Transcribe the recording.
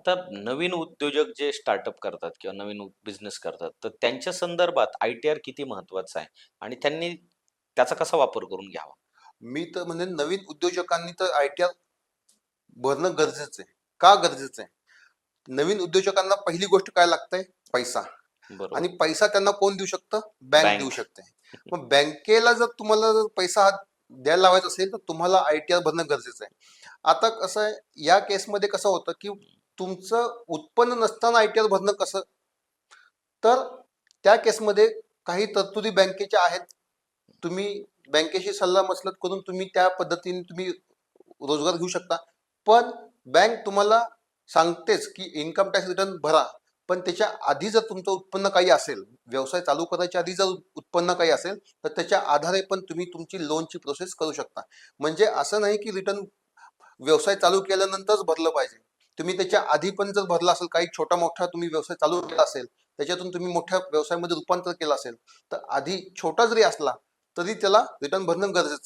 आता नवीन उद्योजक जे स्टार्टअप करतात किंवा नवीन बिझनेस करतात, तर त्यांच्या संदर्भात आय-टी-आर किती महत्त्वाचा आहे आणि त्यांनी त्याचा कसा वापर करून घ्यावा? मी तर म्हणजे नवीन उद्योजकांनी तर आय-टी-आर भरणं गरजेचं आहे. का गरजेचं आहे? नवीन उद्योजकांना पहिली गोष्ट काय लागतंय? पैसा. आणि बरोबर. पैसा त्यांना कोण देऊ शकतं? बँक देऊ बँक. शकते. मग बँकेला जर तुम्हाला जर पैसा द्यायला लावायचा असेल तर तुम्हाला आय-टी-आर भरणं गरजेचं आहे. आता कसं आहे, या केसमध्ये कसं होतं की तुमचं उत्पन्न नसताना आय-टी-आर भरणं कसं? तर त्या केसमध्ये काही तरतुदी बँकेच्या आहेत. तुम्ही बँकेशी सल्लामसलत करून तुम्ही त्या पद्धतीने तुम्ही रोजगार घेऊ शकता. पण बँक तुम्हाला सांगतेच की इन्कम टॅक्स रिटर्न भरा. पण त्याच्या आधी जर तुमचं उत्पन्न काही असेल, व्यवसाय चालू करायच्या आधी जर उत्पन्न काही असेल, तर त्याच्या आधारे पण तुम्ही तुमची लोनची प्रोसेस करू शकता. म्हणजे असं नाही की रिटर्न व्यवसाय चालू केल्यानंतरच भरलं पाहिजे. तुम्ही त्याच्या आधी पण जर भरला असेल, काही छोटा मोठा तुम्ही व्यवसाय चालू केला असेल, त्याच्यातून तुम्ही मोठ्या व्यवसायामध्ये रूपांतर केलं असेल, तर आधी छोटा जरी असला तरी त्याला रिटर्न भरणं गरजेचं आहे.